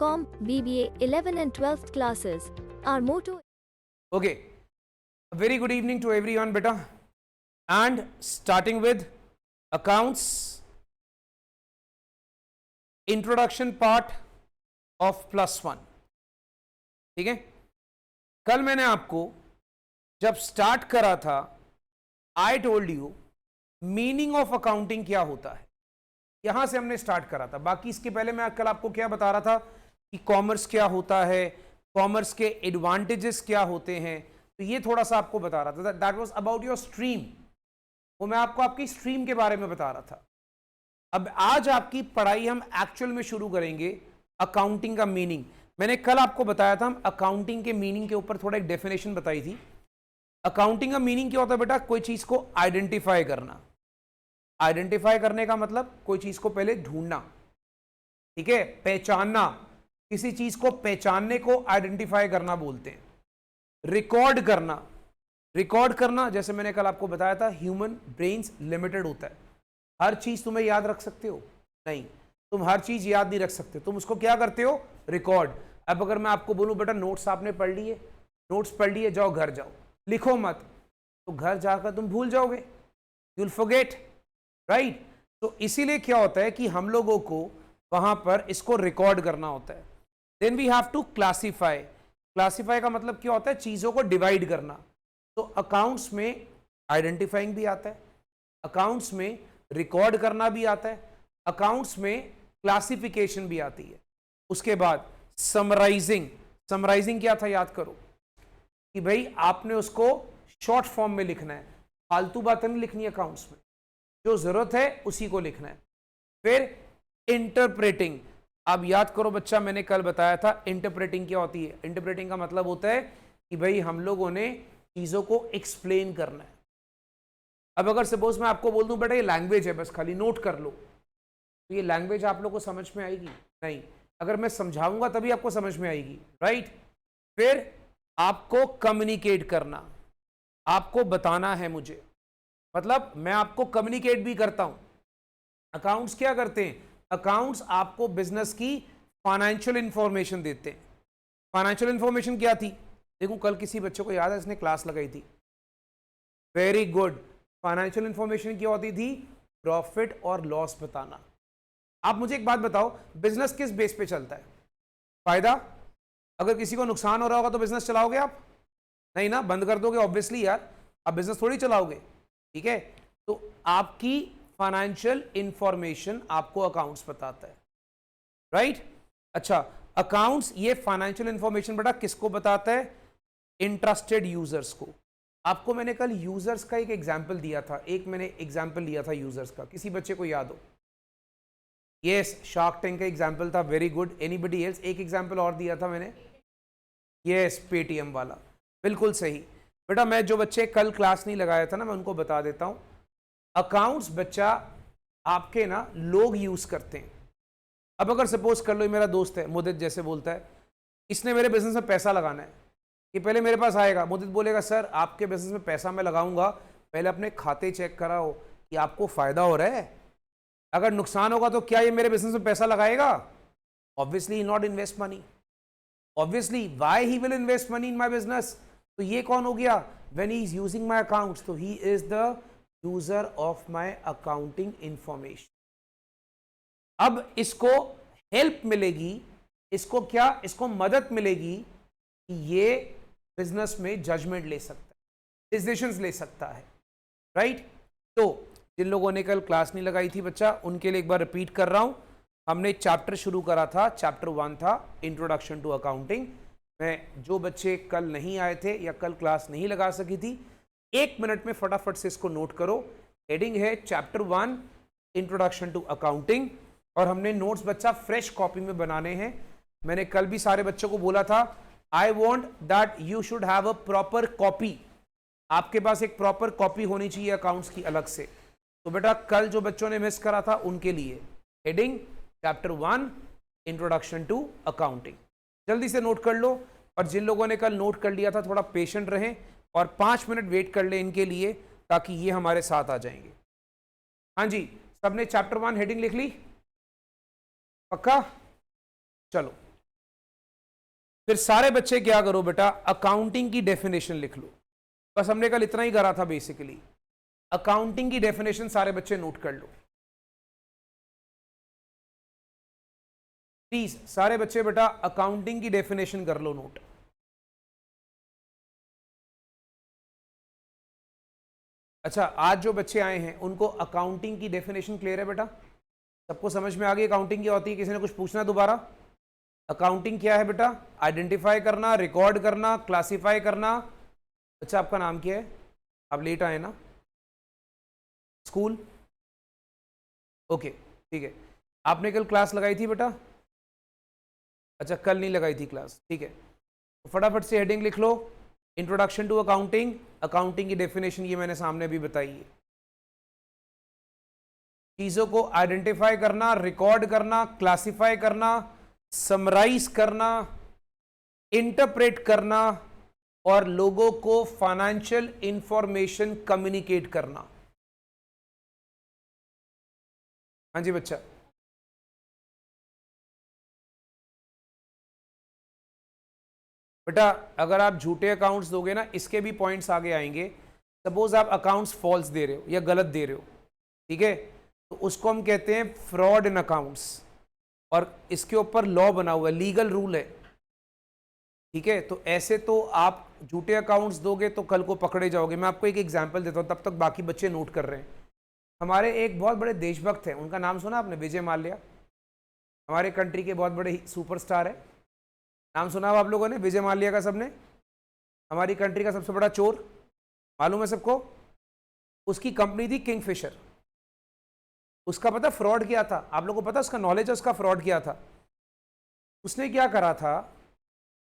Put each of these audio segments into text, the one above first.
Com, BBA 11 and 12th classes. Our motto. Okay. A very good evening to everyone, beta. And starting with accounts, introduction part of +1. ठीक है, कल मैंने आपको जब start करा था, I told you meaning of accounting क्या होता है, यहां से हमने स्टार्ट करा था। बाकी इसके पहले मैं कल आपको क्या बता रहा था कि कॉमर्स क्या होता है, कॉमर्स के एडवांटेजेस क्या होते हैं, तो ये थोड़ा सा आपको बता रहा था। That was about your stream, वो मैं आपको आपकी स्ट्रीम के बारे में बता रहा था। अब आज आपकी पढ़ाई हम एक्चुअल में शुरू करेंगे अकाउंटिंग का मीनिंग। मैंने कल आपको बताया था, हम अकाउंटिंग के मीनिंग के ऊपर थोड़ा एक डेफिनेशन बताई थी। अकाउंटिंग का मीनिंग क्या होता है बेटा? कोई चीज को आइडेंटिफाई करना। आइडेंटिफाई करने का मतलब कोई चीज को पहले ढूंढना, ठीक है, पहचानना। किसी चीज को पहचानने को आइडेंटिफाई करना बोलते हैं। रिकॉर्ड करना, रिकॉर्ड करना जैसे मैंने कल आपको बताया था, ह्यूमन ब्रेन्स लिमिटेड होता है। हर चीज तुम्हें याद रख सकते हो? नहीं, तुम हर चीज याद नहीं रख सकते। तुम उसको क्या करते हो? रिकॉर्ड। अब अगर मैं आपको बोलूं बेटा नोट्स आपने पढ़ लिए, नोट्स पढ़ लिए, जाओ घर जाओ, लिखो मत, तो घर जाकर तुम भूल जाओगे, यू विल फॉरगेट, राइट। तो इसीलिए क्या होता है कि हम लोगों को वहां पर इसको रिकॉर्ड करना होता है। Then we have to classify. Classify का मतलब क्या होता है? चीजों को डिवाइड करना। तो अकाउंट्स में आइडेंटिफाइंग भी आता है, अकाउंट्स में रिकॉर्ड करना भी आता है, अकाउंट्स में क्लासिफिकेशन भी आती है। उसके बाद समराइजिंग। समराइजिंग क्या था याद करो कि भाई आपने उसको शॉर्ट फॉर्म में लिखना है, फालतू बातें नहीं लिखनी अकाउंट्स में, जो जरूरत है उसी को लिखना है। फिर इंटरप्रेटिंग। अब याद करो बच्चा, मैंने कल बताया था इंटरप्रेटिंग क्या होती है। इंटरप्रेटिंग का मतलब होता है कि भाई हम लोगों ने चीजों को एक्सप्लेन करना है। अब अगर सपोज मैं आपको बोल दूं बेटा ये लैंग्वेज है, बस खाली नोट कर लो, तो ये लैंग्वेज आप लोग को समझ में आएगी? नहीं, अगर मैं समझाऊंगा तभी आपको समझ में आएगी, राइट। फिर आपको कम्युनिकेट करना, आपको बताना है मुझे, मतलब मैं आपको कम्युनिकेट भी करता हूं। अकाउंट्स क्या करते हैं? अकाउंट्स आपको बिजनेस की फाइनेंशियल इंफॉर्मेशन देते हैं। फाइनेंशियल इंफॉर्मेशन क्या थी? देखो कल किसी बच्चे को याद है, इसने क्लास लगाई थी, वेरी गुड। फाइनेंशियल इंफॉर्मेशन क्या होती थी? प्रॉफिट और लॉस बताना। आप मुझे एक बात बताओ, बिजनेस किस बेस पे चलता है? फायदा। अगर किसी को नुकसान हो रहा होगा तो बिजनेस चलाओगे आप? नहीं ना, बंद कर दोगे ऑब्वियसली यार, आप बिजनेस थोड़ी चलाओगे, ठीक है। तो आपकी फाइनेंशियल इंफॉर्मेशन आपको अकाउंट्स बताता है, राइट। अच्छा, अकाउंट्स ये फाइनेंशियल इंफॉर्मेशन बेटा किसको बताता है? इंटरेस्टेड यूजर्स को। आपको मैंने कल यूजर्स का एक एग्जाम्पल दिया था, एक मैंने एग्जाम्पल लिया था यूजर्स का, किसी बच्चे को याद हो? यस, शार्क टैंक का एग्जाम्पल था, वेरी गुड। Anybody else? एक एग्जाम्पल और दिया था मैंने, यस, पेटीएम वाला, बिल्कुल सही। बेटा मैं जो बच्चे कल क्लास नहीं लगाया था ना, मैं उनको बता देता हूं। अकाउंट्स बच्चा आपके ना लोग यूज करते हैं। अब अगर सपोज कर लो मेरा दोस्त है मुदित, जैसे बोलता है इसने मेरे बिजनेस में पैसा लगाना है, ये पहले मेरे पास आएगा, मुदित बोलेगा सर आपके बिजनेस में पैसा मैं लगाऊंगा, पहले अपने खाते चेक कराओ कि आपको फायदा हो रहा है, अगर नुकसान होगा तो क्या ये मेरे बिजनेस में पैसा लगाएगा? Obviously not invest money. Obviously why he will invest money in my business? तो ये कौन हो गया? When he is using my accounts, तो he is the user of my accounting information. अब इसको हेल्प मिलेगी, इसको क्या, इसको मदद मिलेगी कि ये बिजनेस में जजमेंट ले सकता है, डिसीजंस ले सकता है, राइट। तो जिन लोगों ने कल क्लास नहीं लगाई थी बच्चा, उनके लिए एक बार रिपीट कर रहा हूं। हमने चैप्टर शुरू करा था, चैप्टर 1 था इंट्रोडक्शन टू अकाउंटिंग। मैं जो बच्चे कल नहीं आए थे या कल क्लास नहीं लगा सकी थी, 1 मिनट में फटाफट से इसको नोट करो। हेडिंग है चैप्टर 1 इंट्रोडक्शन टू अकाउंटिंग, और हमने नोट्स बच्चा फ्रेश कॉपी में बनाने हैं। मैंने कल भी सारे बच्चों को बोला था, I want that you should have a proper copy. आपके पास एक प्रॉपर कॉपी होनी चाहिए अकाउंट्स की अलग से। तो बेटा कल जो बच्चों ने मिस करा था उनके लिए heading chapter 1 introduction to accounting, जल्दी से नोट कर लो। और जिन लोगों ने कल नोट कर लिया था थोड़ा पेशेंट रहें और 5 मिनट वेट कर ले इनके लिए, ताकि ये हमारे साथ आ जाएंगे। हाँ जी, सबने चैप्टर 1 हेडिंग लिख ली? पक्का? चलो फिर सारे बच्चे क्या करो बेटा, अकाउंटिंग की डेफिनेशन लिख लो। बस हमने कल इतना ही करा था बेसिकली, अकाउंटिंग की डेफिनेशन सारे बच्चे नोट कर लो प्लीज। सारे बच्चे बेटा अकाउंटिंग की डेफिनेशन कर लो नोट। अच्छा, आज जो बच्चे आए हैं उनको अकाउंटिंग की डेफिनेशन क्लियर है बेटा? सबको समझ में आ गई अकाउंटिंग क्या होती है? किसी ने कुछ पूछना दोबारा? अकाउंटिंग क्या है बेटा? आइडेंटिफाई करना, रिकॉर्ड करना, क्लासिफाई करना। अच्छा, आपका नाम क्या है? आप लेट आए ना स्कूल? ओके ठीक है। आपने कल क्लास लगाई थी बेटा? अच्छा, कल नहीं लगाई थी क्लास, ठीक है। तो फटाफट से हेडिंग लिख लो, इंट्रोडक्शन टू अकाउंटिंग। अकाउंटिंग की डेफिनेशन ये मैंने सामने भी बताई है। चीजों को आइडेंटिफाई करना, रिकॉर्ड करना, क्लासिफाई करना, समराइज करना, इंटरप्रेट करना और लोगों को फाइनेंशियल इंफॉर्मेशन कम्युनिकेट करना। हाँ जी बच्चा। बेटा अगर आप झूठे अकाउंट्स दोगे ना, इसके भी पॉइंट्स आगे आएंगे। सपोज आप अकाउंट्स फॉल्स दे रहे हो या गलत दे रहे हो, ठीक है, तो उसको हम कहते हैं फ्रॉड इन अकाउंट्स। और इसके ऊपर लॉ बना हुआ है, लीगल रूल है, ठीक है। तो ऐसे तो आप झूठे अकाउंट्स दोगे तो कल को पकड़े जाओगे। मैं आपको एक एग्जांपल देता हूं, तब तक बाकी बच्चे नोट कर रहे हैं। हमारे एक बहुत बड़े देशभक्त हैं, उनका नाम सुना आपने? विजय माल्या। हमारे कंट्री के बहुत बड़े सुपरस्टार है। नाम सुना हो आप लोगों ने विजय माल्या का? सबने? हमारी कंट्री का सबसे बड़ा चोर, मालूम है सबको? उसकी कंपनी थी किंगफिशर। उसका पता फ्रॉड किया था? आप लोगों को पता, उसका नॉलेज है उसका फ्रॉड किया था? उसने क्या करा था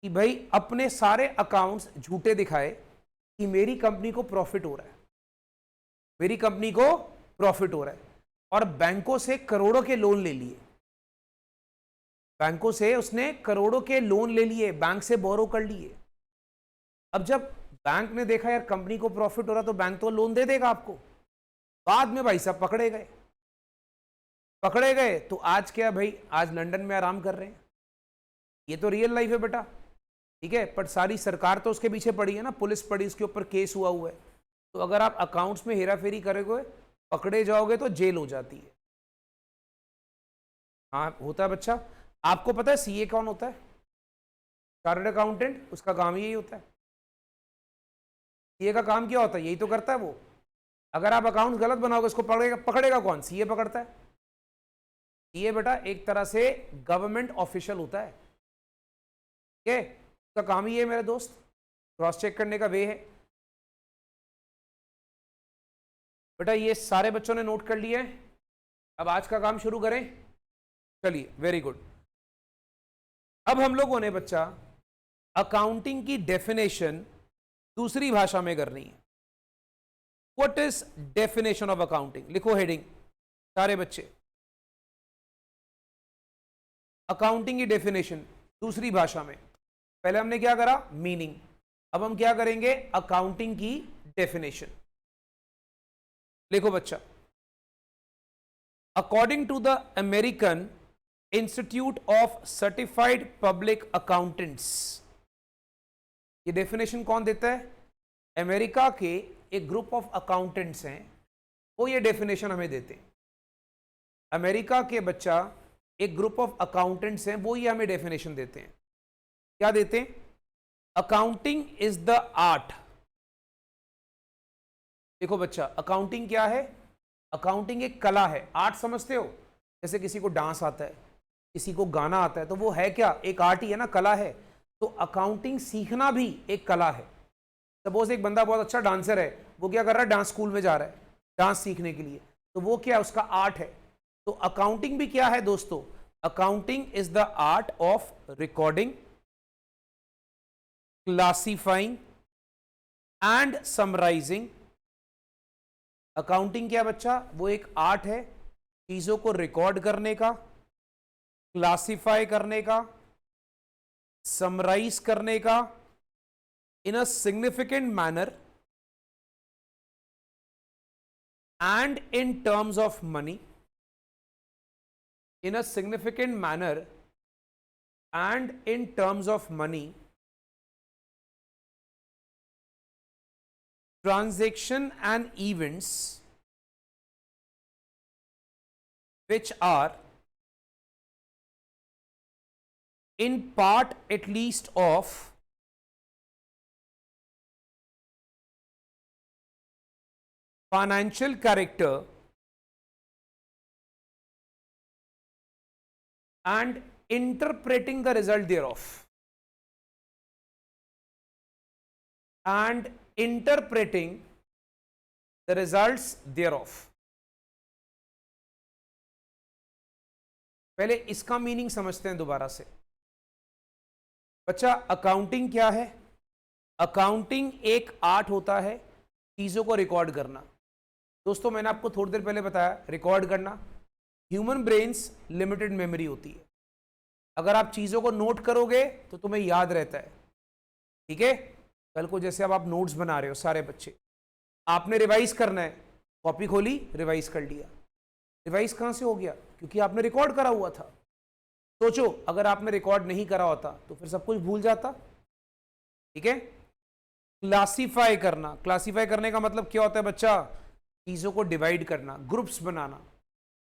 कि भाई अपने सारे अकाउंट्स झूठे दिखाए कि मेरी कंपनी को प्रॉफिट हो रहा है, मेरी कंपनी को प्रॉफिट हो रहा है, और बैंकों से करोड़ों के लोन ले लिए। बैंकों से उसने करोड़ों के लोन ले लिए, बैंक से बोरो कर लिए। अब जब बैंक ने देखा यार कंपनी को प्रॉफिट हो रहा, तो बैंक तो लोन दे देगा आपको। बाद में भाई साहब पकड़े गए। पकड़े गए तो आज क्या भाई, आज लंदन में आराम कर रहे हैं। ये तो रियल लाइफ है बेटा, ठीक है। पर सारी सरकार तो उसके पीछे पड़ी है ना, पुलिस पड़ी, उसके ऊपर केस हुआ है। तो अगर आप अकाउंट्स में हेरा फेरी करोगे, पकड़े जाओगे तो जेल हो जाती है। हाँ होता है बच्चा। आपको पता है सीए कौन होता है? Chartered accountant. उसका काम यही होता है। सीए का काम क्या होता है? यही तो करता है वो। अगर आप अकाउंट गलत बनाओगे, उसको पकड़ेगा, पकड़ेगा कौन? सीए पकड़ता है। सीए बेटा एक तरह से गवर्नमेंट ऑफिशियल होता है, ठीक है। उसका काम ही है मेरे दोस्त, क्रॉस चेक करने का वे है। बेटा ये सारे बच्चों ने नोट कर लिया है। अब आज का काम शुरू करें, चलिए, वेरी गुड। अब हम लोगों ने बच्चा अकाउंटिंग की डेफिनेशन दूसरी भाषा में करनी है। What is definition of accounting? लिखो हेडिंग सारे बच्चे, अकाउंटिंग की डेफिनेशन दूसरी भाषा में। पहले हमने क्या करा? मीनिंग। अब हम क्या करेंगे? अकाउंटिंग की डेफिनेशन। लिखो बच्चा, according to the American Institute of Certified Public Accountants. ये डेफिनेशन कौन देता है? अमेरिका के एक ग्रुप ऑफ अकाउंटेंट्स हैं, वो ये डेफिनेशन हमें देते हैं। अमेरिका के बच्चा एक ग्रुप ऑफ अकाउंटेंट्स हैं, वो ये हमें डेफिनेशन देते हैं। क्या देते हैं? Accounting is the art. देखो बच्चा, अकाउंटिंग क्या है? अकाउंटिंग एक कला है। आर्ट समझते हो? जैसे किसी को डांस आता है, किसी को गाना आता है, तो वो है क्या? एक आर्ट ही है ना, कला है। तो अकाउंटिंग सीखना भी एक कला है। सपोज एक बंदा बहुत अच्छा डांसर है, वो क्या कर रहा है? डांस स्कूल में जा रहा है डांस सीखने के लिए, तो वो क्या है? उसका आर्ट है। तो अकाउंटिंग भी क्या है दोस्तों? Accounting is the art of recording, classifying and summarising. Accounting क्या बच्चा? वो एक आर्ट है चीजों को रिकॉर्ड करने का, क्लासिफाई करने का, समराइज करने का in a significant manner and in terms of money, in a significant manner and in terms of money, transaction and events which are in part at least of financial character and interpreting the result thereof, and interpreting the results thereof. पहले इसका meaning समझते हैं दोबारा से। बच्चा, accounting क्या है? Accounting एक आर्ट होता है चीजों को रिकॉर्ड करना। दोस्तों, मैंने आपको थोड़ी देर पहले बताया, रिकॉर्ड करना, ह्यूमन ब्रेन्स लिमिटेड मेमोरी होती है। अगर आप चीजों को नोट करोगे तो तुम्हें याद रहता है, ठीक है? कल को जैसे अब आप नोट्स बना रहे हो सारे बच्चे, आपने रिवाइज करना है, कॉपी खोली, रिवाइज कर लिया। रिवाइज कहां से हो गया? क्योंकि आपने रिकॉर्ड करा हुआ था। सोचो, अगर आपने रिकॉर्ड नहीं करा होता तो फिर सब कुछ भूल जाता, ठीक है? क्लासीफाई करना, क्लासीफाई करने का मतलब क्या होता है बच्चा? चीजों को डिवाइड करना, ग्रुप्स बनाना,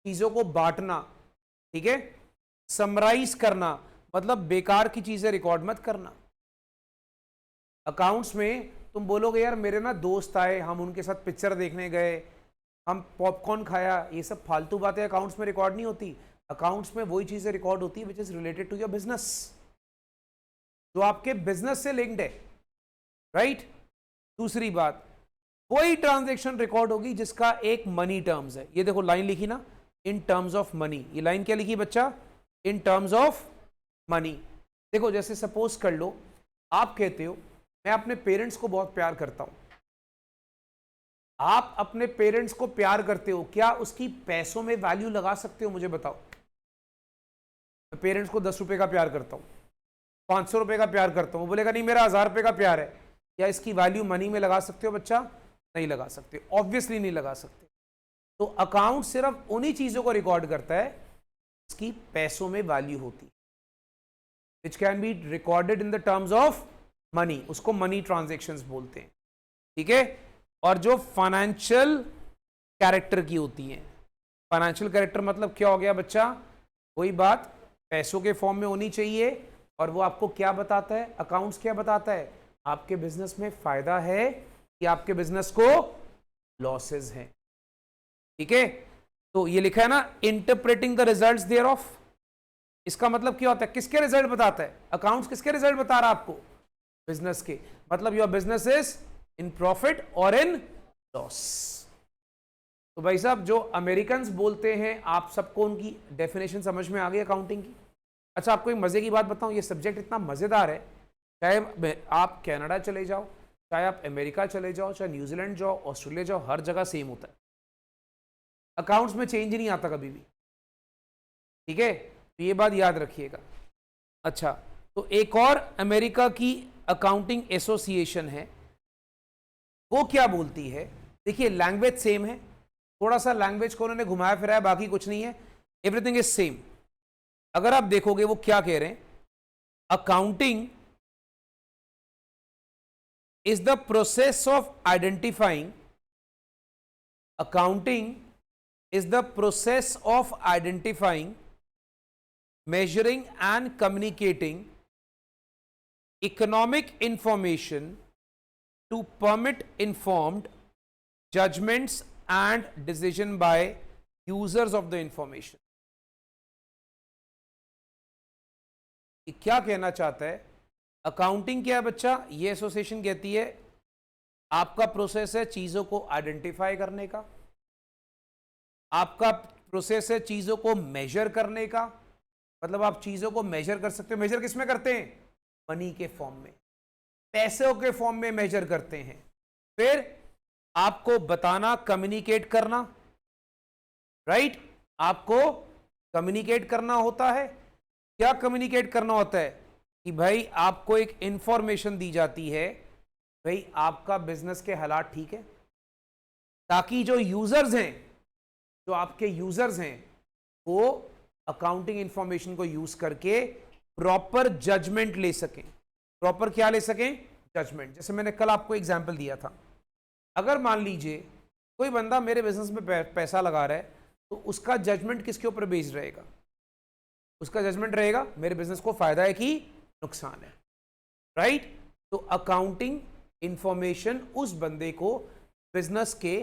चीजों को बांटना, ठीक है? समराइज करना, मतलब बेकार की चीजें रिकॉर्ड मत करना। अकाउंट्स में तुम बोलोगे यार मेरे ना दोस्त आए, हम उनके साथ पिक्चर देखने गए, हम पॉपकॉर्न खाया, ये सब फालतू बातें अकाउंट्स में रिकॉर्ड नहीं होती। अकाउंट्स में वही चीजें रिकॉर्ड होती है which is related to your business, जो आपके बिजनेस से लिंक्ड है, राइट? दूसरी बात, कोई ट्रांजैक्शन रिकॉर्ड होगी जिसका एक मनी टर्म्स है। ये देखो लाइन लिखी ना, इन टर्म्स ऑफ मनी। ये लाइन क्या लिखी बच्चा? In terms of money. देखो, जैसे सपोज कर लो, आप कहते हो मैं अपने पेरेंट्स को बहुत प्यार करता हूं। आप अपने पेरेंट्स को प्यार करते हो, क्या उसकी पैसों में वैल्यू लगा सकते हो? मुझे बताओ। मैं पेरेंट्स को 10 रुपए का प्यार करता हूं, 500 रुपए का प्यार करता हूं, वो बोलेगा नहीं मेरा 1000 रुपए का प्यार है। क्या इसकी वैल्यू मनी में लगा सकते हो बच्चा? नहीं लगा सकते, ऑब्वियसली नहीं लगा सकते। तो अकाउंट सिर्फ उन्हीं चीजों को रिकॉर्ड करता है इसकी पैसों में वैल्यू होती है, which can be recorded in the terms of money. उसको मनी ट्रांजेक्शन्स बोलते हैं, ठीक है? और जो फाइनेंशियल कैरेक्टर की होती हैं, फाइनेंशियल कैरेक्टर मतलब क्या हो गया बच्चा? वही बात, पैसों के फॉर्म में होनी चाहिए। और वो आपको क्या बताता है? अकाउंट्स क्या बताता है? आपके बिजनेस में फायदा है कि आपके बिजनेस को लॉसेस हैं, ठीक है? तो ये लिखा है ना, interpreting the results thereof. इसका मतलब क्या होता है? किसके रिजल्ट बताता है? अकाउंट्स किसके रिजल्ट बता रहा है आपको? बिजनेस के। मतलब your business is in profit और इन लॉस। तो भाई साहब, जो अमेरिकन्स बोलते हैं, आप सबको उनकी डेफिनेशन समझ में आ गई अकाउंटिंग की? अच्छा, आपको एक मजे की बात बताऊं, ये सब्जेक्ट इतना मजेदार है, चाहे आप कनाडा चले जाओ, चाहे आप अमेरिका चले जाओ, चाहे न्यूजीलैंड जाओ, ऑस्ट्रेलिया जाओ, हर जगह सेम होता है। अकाउंट्स में चेंज नहीं आता कभी भी, ठीक है? तो ये बात याद रखिएगा। अच्छा, तो एक और अमेरिका की अकाउंटिंग एसोसिएशन है, वो क्या बोलती है? देखिए, लैंग्वेज सेम है, थोड़ा सा लैंग्वेज को उन्होंने घुमाया फिराया, बाकी कुछ नहीं है, एवरीथिंग इज सेम। अगर आप देखोगे वो क्या कह रहे हैं, accounting is the process of identifying, accounting is the process of identifying, measuring and communicating economic information to permit informed judgments and decision by users of the information। ये क्या कहना चाहता है? अकाउंटिंग क्या है बच्चा? ये एसोसिएशन कहती है आपका प्रोसेस है चीजों को आइडेंटिफाई करने का, आपका प्रोसेस है चीजों को मेजर करने का, मतलब आप चीजों को मेजर कर सकते हो। मेजर किस में करते हैं? मनी के फॉर्म में, पैसों के फॉर्म में मेजर करते हैं। फिर आपको बताना, कम्युनिकेट करना, राइट? आपको कम्युनिकेट करना होता है। क्या कम्युनिकेट करना होता है? कि भाई आपको एक इंफॉर्मेशन दी जाती है, भाई आपका बिजनेस के हालात ठीक है, ताकि जो यूजर्स हैं, जो आपके यूजर्स हैं, वो अकाउंटिंग इंफॉर्मेशन को यूज करके प्रॉपर जजमेंट ले सकें। प्रॉपर क्या ले सकें? जजमेंट। जैसे मैंने कल आपको एग्जाम्पल दिया था, अगर मान लीजिए कोई बंदा मेरे बिजनेस में पैसा लगा रहा है, तो उसका जजमेंट किसके ऊपर बेस्ड रहेगा? उसका जजमेंट रहेगा मेरे बिजनेस को फायदा है कि नुकसान है, राइट? तो अकाउंटिंग इंफॉर्मेशन उस बंदे को बिजनेस के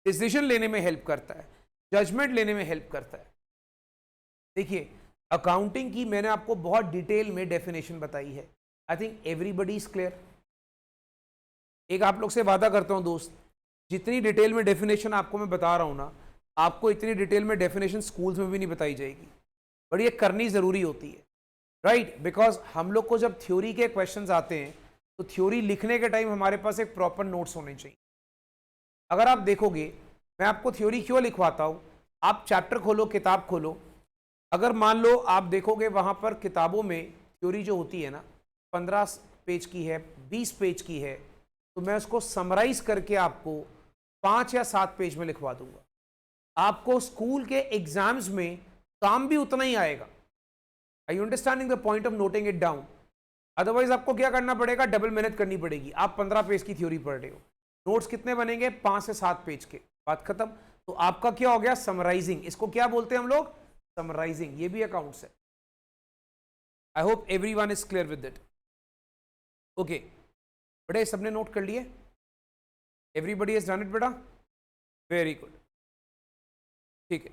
डिसीजन लेने में हेल्प करता है, जजमेंट लेने में हेल्प करता है। देखिए, अकाउंटिंग की मैंने आपको बहुत डिटेल में डेफिनेशन बताई है। I think everybody is clear. एक आप लोग से वादा करता हूं दोस्त, जितनी डिटेल में डेफिनेशन आपको मैं बता रहा हूं ना, आपको इतनी डिटेल में डेफिनेशन स्कूल्स में भी नहीं बताई जाएगी, बट ये करनी ज़रूरी होती है, राइट? बिकॉज हम लोग को जब थ्योरी के क्वेश्चंस आते हैं तो थ्योरी लिखने के टाइम हमारे पास एक प्रॉपर नोट्स होने चाहिए। अगर आप देखोगे, मैं आपको थ्योरी क्यों लिखवाता हूँ, आप चैप्टर खोलो, किताब खोलो, अगर मान लो आप देखोगे वहाँ पर किताबों में थ्योरी जो होती है ना 15 पेज की है, 20 पेज की है, तो मैं उसको समराइज करके आपको 5 या 7 पेज में लिखवा दूंगा। आपको स्कूल के एग्जाम्स में काम भी उतना ही आएगा। I you understanding the point of noting it down? Otherwise आपको क्या करना पड़ेगा? डबल मेहनत करनी पड़ेगी। आप 15 पेज की थ्योरी पढ़ रहे हो, नोट्स कितने बनेंगे? 5 से 7 पेज के, बात खत्म। तो आपका क्या हो गया? समराइजिंग। इसको क्या बोलते हैं हम लोग? समराइजिंग। ये भी अकाउंट्स है। I hope everyone is clear with it. Okay बेटा, सबने नोट कर लिए? एवरीबडी हैज डन इट बेटा? वेरी गुड, ठीक है।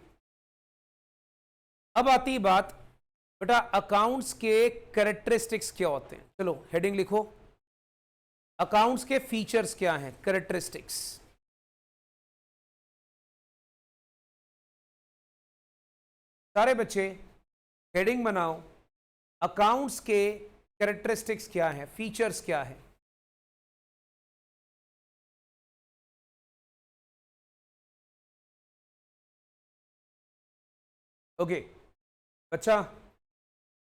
अब आती बात बेटा, अकाउंट्स के कैरेक्टरिस्टिक्स क्या होते हैं? चलो हेडिंग लिखो, अकाउंट्स के फीचर्स क्या हैं, कैरेक्टरिस्टिक्स। सारे बच्चे हेडिंग बनाओ, अकाउंट्स के कैरेक्टरिस्टिक्स क्या हैं, फीचर्स क्या हैं? ओके बच्चा,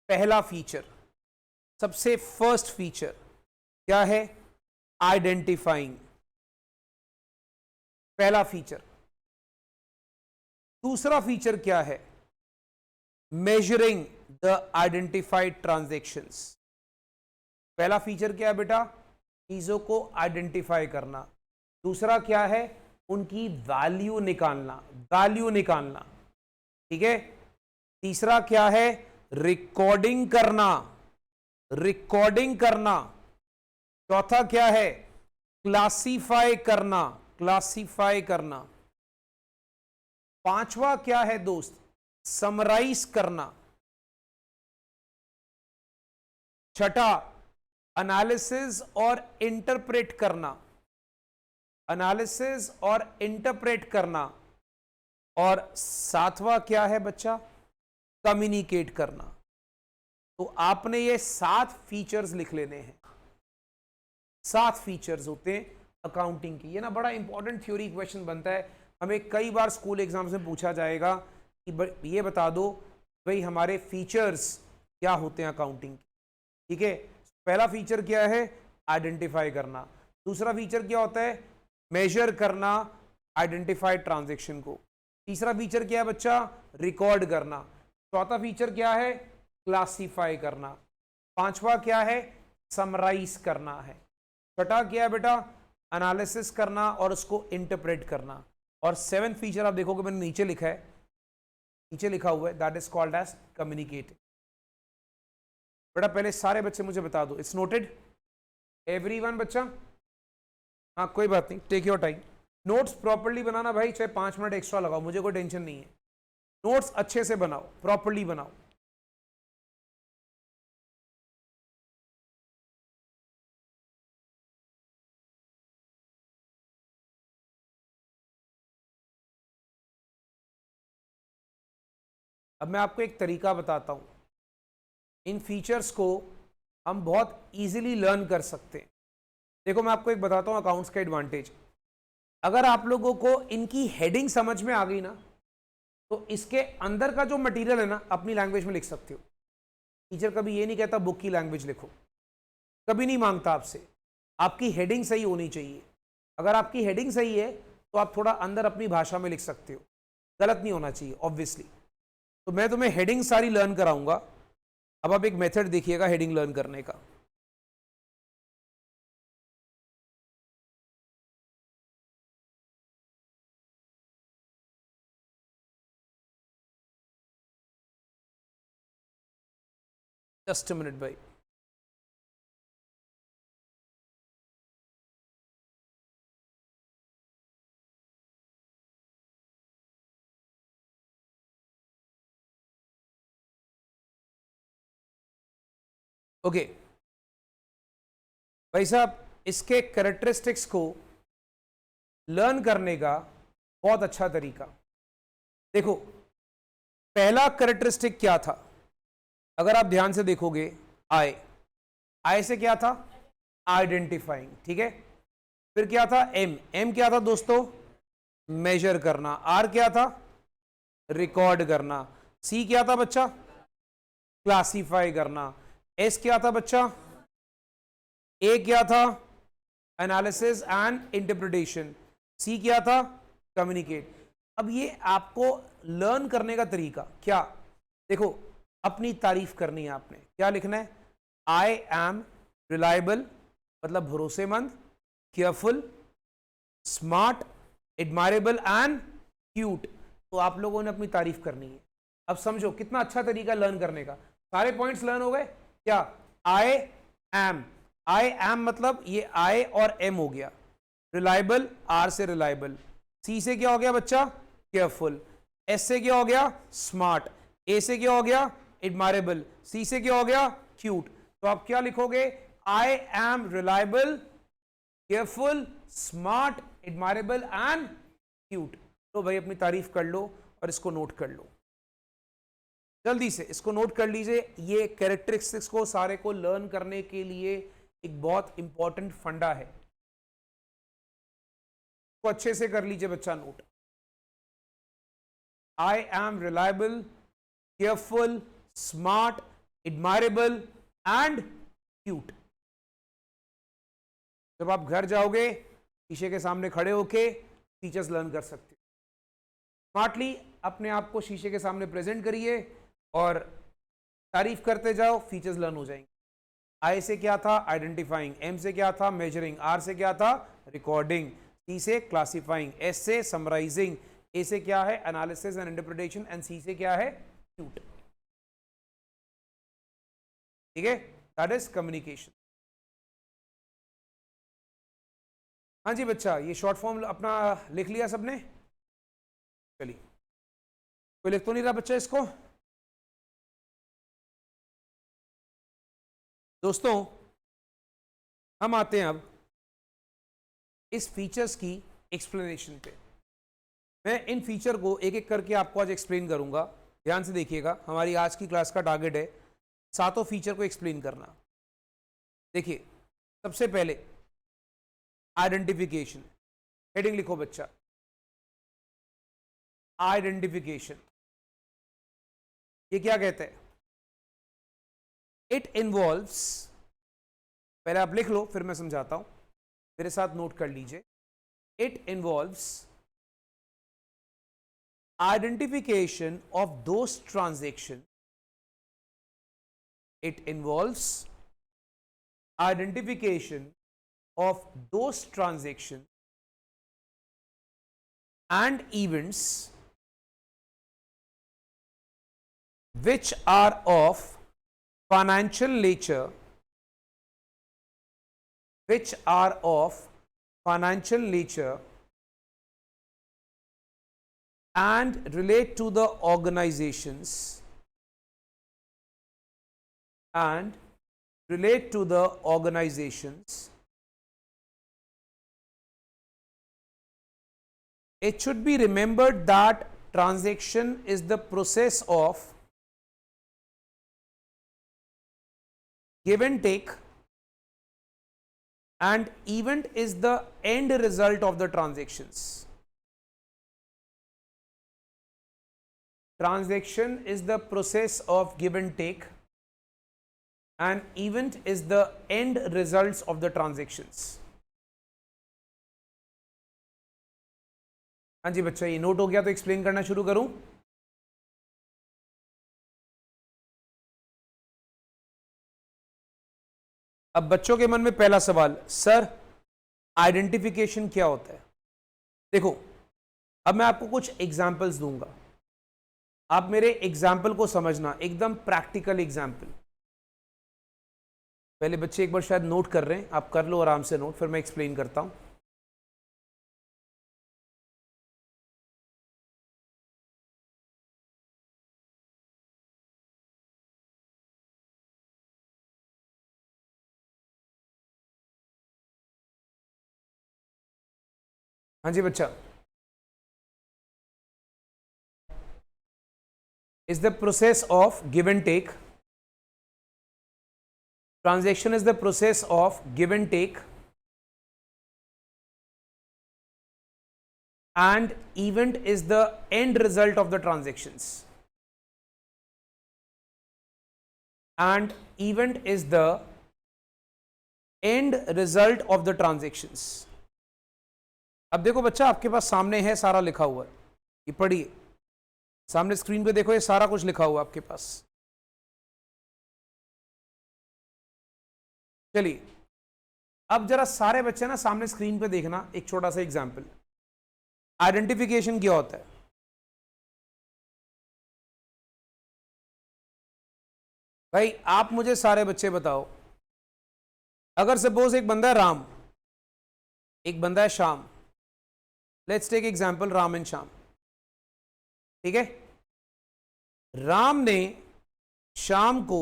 पहला फीचर, सबसे फर्स्ट फीचर क्या है? आइडेंटिफाइंग, पहला फीचर। दूसरा फीचर क्या है? Measuring the identified transactions. पहला फीचर क्या है बेटा? चीजों को आइडेंटिफाई करना। दूसरा क्या है? उनकी वैल्यू निकालना, वैल्यू निकालना, ठीक है। तीसरा क्या है? रिकॉर्डिंग करना, रिकॉर्डिंग करना। चौथा क्या है? क्लासिफाई करना, क्लासिफाई करना। पांचवा क्या है दोस्त? समराइज करना। छठा, एनालिसिस और इंटरप्रेट करना, एनालिसिस और इंटरप्रेट करना। और सातवां क्या है बच्चा? कम्युनिकेट करना। तो आपने ये 7 फीचर्स लिख लेने हैं। 7 फीचर्स होते हैं अकाउंटिंग की। ये ना बड़ा इंपॉर्टेंट थ्योरी क्वेश्चन बनता है, हमें कई बार स्कूल एग्जाम्स में पूछा जाएगा कि ये बता दो भाई हमारे फीचर्स क्या होते हैं अकाउंटिंग के, ठीक है। पहला फीचर क्या है? आइडेंटिफाई करना। दूसरा फीचर क्या होता है? मेजर करना आइडेंटिफाइड ट्रांजैक्शन को। तीसरा फीचर क्या है बच्चा? रिकॉर्ड करना। चौथा फीचर क्या है? क्लासिफाई करना। पांचवा क्या है? समराइज करना है। छठा क्या है बेटा? एनालिसिस करना और उसको इंटरप्रेट करना। और 7th फीचर आप देखोगे मैंने नीचे लिखा है, नीचे लिखा हुआ है, that is called as communicate. बेटा पहले सारे बच्चे मुझे बता दो, इट्स नोटेड एवरीवन बच्चा? हाँ कोई बात नहीं, take your time. Notes properly बनाना भाई, चाहे 5 मिनट एक्स्ट्रा लगाओ, मुझे कोई टेंशन नहीं है। नोट्स अच्छे से बनाओ, प्रॉपर्ली बनाओ। अब मैं आपको एक तरीका बताता हूं, इन फीचर्स को हम बहुत इजीली लर्न कर सकते हैं। देखो मैं आपको एक बताता हूं अकाउंट्स का एडवांटेज। अगर आप लोगों को इनकी हेडिंग समझ में आ गई ना, तो इसके अंदर का जो मटेरियल है ना अपनी लैंग्वेज में लिख सकते हो। टीचर कभी ये नहीं कहता बुक की लैंग्वेज लिखो, कभी नहीं मांगता आपसे। आपकी हेडिंग सही होनी चाहिए। अगर आपकी हेडिंग सही है तो आप थोड़ा अंदर अपनी भाषा में लिख सकते हो, गलत नहीं होना चाहिए ऑब्वियसली। तो मैं तुम्हें हेडिंग सारी लर्न कराऊंगा, अब आप एक मेथड देखिएगा हेडिंग लर्न करने का। जस्ट अ मिनट भाई। ओके भाई साहब, इसके कैरेक्टरिस्टिक्स को लर्न करने का बहुत अच्छा तरीका, देखो पहला कैरेक्टरिस्टिक क्या था, अगर आप ध्यान से देखोगे, आई, आई से क्या था, आइडेंटिफाइंग, ठीक है। फिर क्या था, एम, एम क्या था दोस्तों, मेजर करना। आर क्या था, रिकॉर्ड करना। सी क्या था बच्चा, क्लासिफाई करना। एस क्या था बच्चा, ए क्या था, एनालिसिस एंड इंटरप्रिटेशन। सी क्या था, कम्युनिकेट। अब ये आपको लर्न करने का तरीका क्या, देखो अपनी तारीफ करनी है आपने, क्या लिखना है, आई एम रिलायबल मतलब भरोसेमंद, careful, smart, admirable and cute. तो आप लोगों ने अपनी तारीफ करनी है। अब समझो कितना अच्छा तरीका लर्न करने का, सारे पॉइंट्स लर्न हो गए क्या, आई एम, आई एम मतलब ये आई और एम हो गया, रिलायबल, आर से रिलायबल, सी से क्या हो गया बच्चा, केयरफुल, एस से क्या हो गया, स्मार्ट, ए से क्या हो गया, एडमायरेबल, सी से क्या हो गया, क्यूट। तो आप क्या लिखोगे, I am reliable, careful, smart, admirable and cute. तो भाई अपनी तारीफ कर लो और इसको नोट कर लो, जल्दी से इसको नोट कर लीजिए। ये कैरेक्टरिस्टिक्स को सारे को लर्न करने के लिए एक बहुत इंपॉर्टेंट फंडा है, तो अच्छे से कर लीजिए बच्चा note. I am reliable, careful, smart, admirable and cute. जब आप घर जाओगे शीशे के सामने खड़े होके फीचर्स लर्न कर सकते हो। स्मार्टली अपने आप को शीशे के सामने प्रेजेंट करिए और तारीफ करते जाओ, फीचर्स लर्न हो जाएंगे। आई से क्या था, आइडेंटिफाइंग, एम से क्या था, मेजरिंग, आर से क्या था, रिकॉर्डिंग, सी से क्लासिफाइंग, एस से समराइजिंग, ए से क्या है, एनालिसिस एंड इंटरप्रिटेशन एंड सी से क्या है, क्यूट। ठीक है, दैट इज कम्युनिकेशन। हाँ जी बच्चा, ये शॉर्ट फॉर्म अपना लिख लिया सबने, चलिए कोई लिख तो नहीं रहा बच्चा इसको। दोस्तों हम आते हैं अब इस फीचर्स की एक्सप्लेनेशन पे। मैं इन फीचर को एक एक करके आपको आज एक्सप्लेन करूंगा, ध्यान से देखिएगा। हमारी आज की क्लास का टारगेट है सातों फीचर को एक्सप्लेन करना। देखिए सबसे पहले आइडेंटिफिकेशन, हेडिंग लिखो बच्चा, आइडेंटिफिकेशन। ये क्या कहते हैं, इट इन्वॉल्व्स, पहले आप लिख लो फिर मैं समझाता हूं, मेरे साथ नोट कर लीजिए। It involves identification of those transactions, it involves identification of those transactions and events which are of financial nature, which are of financial nature and relate to the organizations and relate to the organizations. It should be remembered that transaction is the process of give and take and event is the end result of the transactions. Transaction is the process of give and take and event is the end results of the transactions. हाँ जी बच्चा, ये note हो गया तो explain करना शुरू करूं। अब बच्चों के मन में पहला सवाल, सर आइडेंटिफिकेशन क्या होता है? देखो, अब मैं आपको कुछ एग्जाम्पल्स दूंगा, आप मेरे एग्जाम्पल को समझना, एकदम प्रैक्टिकल एग्जाम्पल। पहले बच्चे एक बार शायद नोट कर रहे हैं, आप कर लो आराम से नोट, फिर मैं एक्सप्लेन करता हूं। हाँ जी बच्चा, is the process of give and take. Transaction is the process of give and take, and event is the end result of the transactions. And event is the end result of the transactions. अब देखो बच्चा, आपके पास सामने है सारा लिखा हुआ है, ये पढ़िए, सामने स्क्रीन पे देखो, ये सारा कुछ लिखा हुआ है आपके पास। चलिए, अब जरा सारे बच्चे ना सामने स्क्रीन पे देखना, एक छोटा सा एग्जांपल। आइडेंटिफिकेशन क्या होता है? भाई आप मुझे सारे बच्चे बताओ, अगर सपोज एक बंदा है राम, एक बंदा है Shyam, let's take example Ram and Shyam, ठीक है? राम ने श्याम को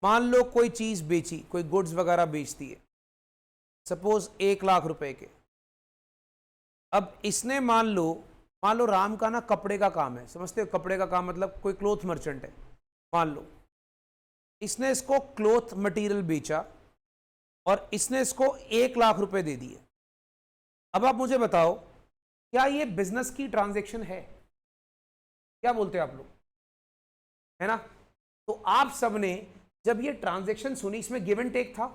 मान लो कोई चीज बेची, कोई गुड्स वगैरह बेचती है, सपोज 1 लाख रुपए के। अब इसने मान लो राम का ना कपड़े का काम है, समझते हो? कपड़े का काम मतलब कोई क्लोथ मर्चेंट है, मान लो इसने इसको क्लोथ मटेरियल बेचा और इसने इसको 1 लाख रुपए दे दिए। अब आप मुझे बताओ, क्या ये बिजनेस की ट्रांजैक्शन है? क्या बोलते हैं आप लोग, है ना? तो आप सबने जब ये ट्रांजैक्शन सुनी, इसमें गिव एंड टेक था,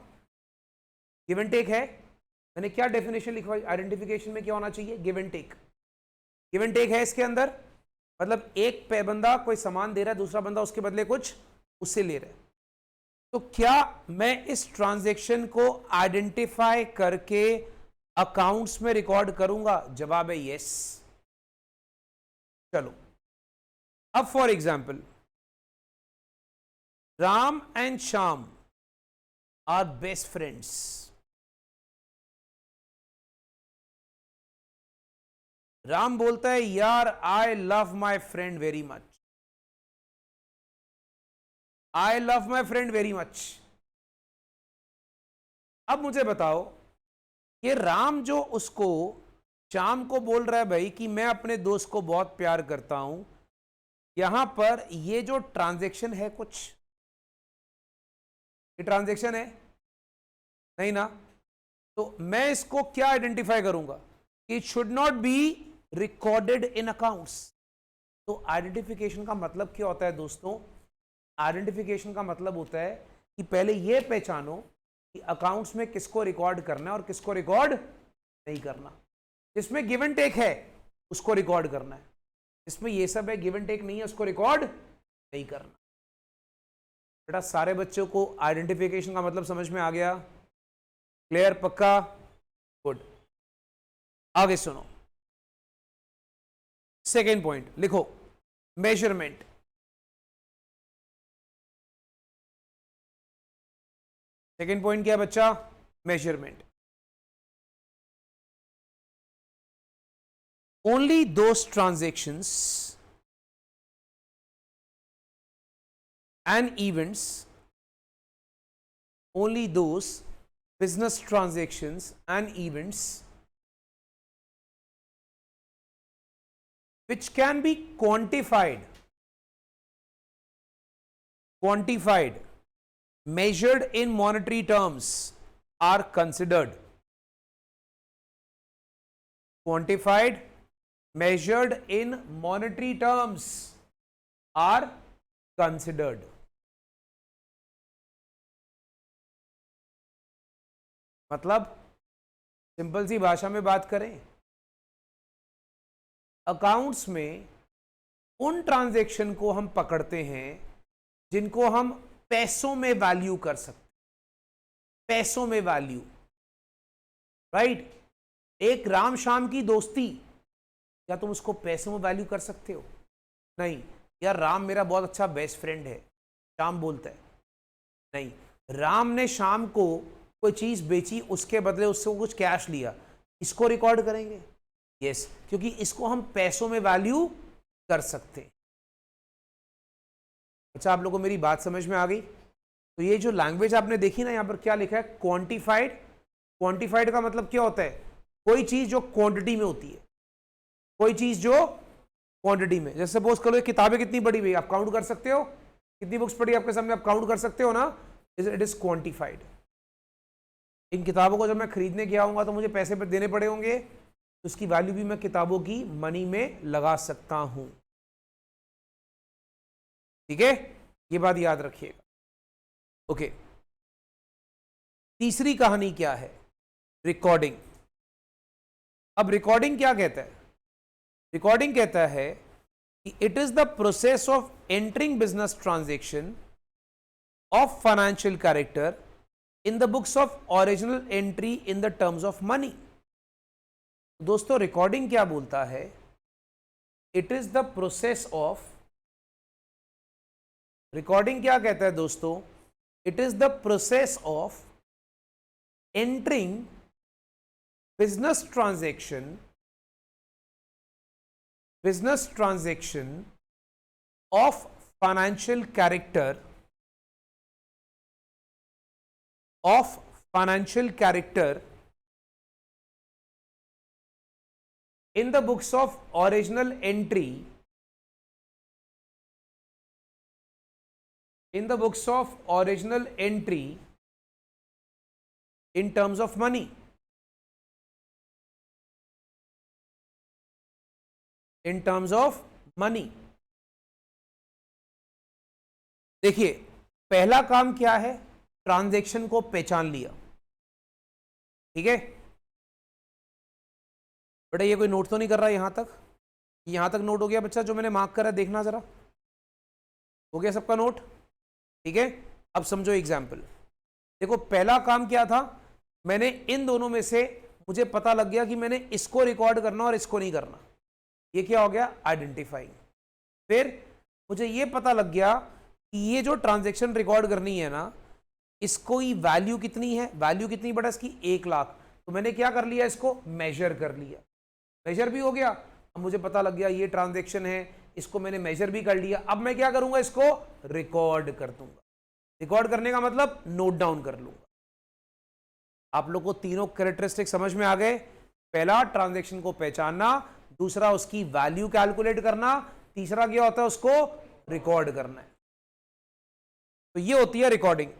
गिव एंड टेक है। मैंने क्या डेफिनेशन लिखवाई? आइडेंटिफिकेशन में क्या होना चाहिए? Give and take. Give and take है इसके अंदर, मतलब एक पे बंदा कोई सामान दे रहा है, दूसरा बंदा उसके बदले कुछ उससे ले रहा है। तो क्या मैं इस ट्रांजैक्शन को आइडेंटिफाई करके अकाउंट्स में रिकॉर्ड करूंगा? जवाब है यस। चलो, अब for example, Ram and Shyam are best friends. Ram बोलता है, यार I love my friend very much, I love my friend very much. अब मुझे बताओ, ये राम जो उसको श्याम को बोल रहा है भाई कि मैं अपने दोस्त को बहुत प्यार करता हूं, यहां पर ये जो ट्रांजैक्शन है, कुछ ये ट्रांजैक्शन है नहीं ना? तो मैं इसको क्या आइडेंटिफाई करूंगा? It should not be recorded in accounts. तो आइडेंटिफिकेशन का मतलब क्या होता है दोस्तों? आइडेंटिफिकेशन का मतलब होता है कि पहले यह पहचानो कि अकाउंट्स में किसको रिकॉर्ड करना है और किसको रिकॉर्ड नहीं करना। जिसमें गिव एंड टेक है उसको रिकॉर्ड करना है, जिसमें ये सब है गिव एंड टेक नहीं है उसको रिकॉर्ड नहीं करना। बेटा सारे बच्चों को आइडेंटिफिकेशन का मतलब समझ में आ गया? क्लियर? पक्का? गुड। आगे सुनो, सेकेंड पॉइंट लिखो, मेजरमेंट। सेकेंड पॉइंट क्या है बच्चा? Measurement. only those transactions and events, only those business transactions and events which can be quantified, measured in monetary terms are considered. Quantified, measured in monetary terms are considered. मतलब simple सी भाषा में बात करें, accounts में उन transaction को हम पकड़ते हैं जिनको हम पैसों में वैल्यू कर सकते हैं। पैसों में वैल्यू, राइट। एक राम श्याम की दोस्ती, क्या तुम उसको पैसों में वैल्यू कर सकते हो? नहीं। यार राम मेरा बहुत अच्छा बेस्ट फ्रेंड है, श्याम बोलता है। नहीं, राम ने श्याम को कोई चीज बेची, उसके बदले उससे कुछ कैश लिया, इसको रिकॉर्ड करेंगे? यस, क्योंकि इसको हम पैसों में वैल्यू कर सकते हैं। अच्छा, आप लोगों को मेरी बात समझ में आ गई? तो ये जो लैंग्वेज आपने देखी ना, यहां पर क्या लिखा है? क्वांटिफाइड। क्वांटिफाइड का मतलब क्या होता है? कोई चीज जो क्वांटिटी में होती है, कोई चीज जो क्वांटिटी में। जैसे सपोज करो किताबें कितनी बड़ी हुई, आप काउंट कर सकते हो? कितनी बुक्स पड़ी आपके सामने, आप काउंट कर सकते हो ना? It is quantified. इन किताबों को जब मैं खरीदने गया आऊंगा तो मुझे पैसे पे देने पड़े होंगे, तो उसकी वैल्यू भी मैं किताबों की मनी में लगा सकता हूं। ठीक है, ये बात याद रखिएगा। ओके, तीसरी कहानी क्या है? रिकॉर्डिंग। अब रिकॉर्डिंग क्या कहता है? रिकॉर्डिंग कहता है कि it is the process of entering business transaction of financial character in the books of original entry in the terms of money. दोस्तों, रिकॉर्डिंग क्या बोलता है? It is the process of, recording क्या कहता है दोस्तों? It is the process of entering business transaction of financial character in the books of original entry in terms of money, देखिए, पहला काम क्या है? ट्रांजैक्शन को पहचान लिया। ठीक है बेटा, ये कोई नोट तो नहीं कर रहा है? यहां तक नोट हो गया बच्चा? जो मैंने मार्क करा है देखना जरा, हो गया सबका नोट? ठीक है, अब समझो एग्जाम्पल। देखो, पहला काम क्या था? मैंने इन दोनों में से मुझे पता लग गया कि मैंने इसको रिकॉर्ड करना और इसको नहीं करना। ये क्या हो गया? आइडेंटिफाइंग। फिर मुझे ये पता लग गया कि ये जो ट्रांजैक्शन रिकॉर्ड करनी है ना, इसको ही वैल्यू कितनी है? वैल्यू कितनी बेटा इसकी? 1 लाख। तो मैंने क्या कर लिया? इसको मेजर कर लिया। मेजर भी हो गया। अब मुझे पता लग गया ये ट्रांजैक्शन है, इसको मैंने मेजर भी कर लिया। अब मैं क्या करूंगा? इसको रिकॉर्ड कर दूंगा। रिकॉर्ड करने का मतलब नोट डाउन कर लूंगा। आप लोग को तीनों कैरेक्टरिस्टिक समझ में आ गए? पहला, ट्रांजैक्शन को पहचानना, दूसरा उसकी वैल्यू कैलकुलेट करना, तीसरा क्या होता है? उसको रिकॉर्ड करना है। तो ये होती है रिकॉर्डिंग।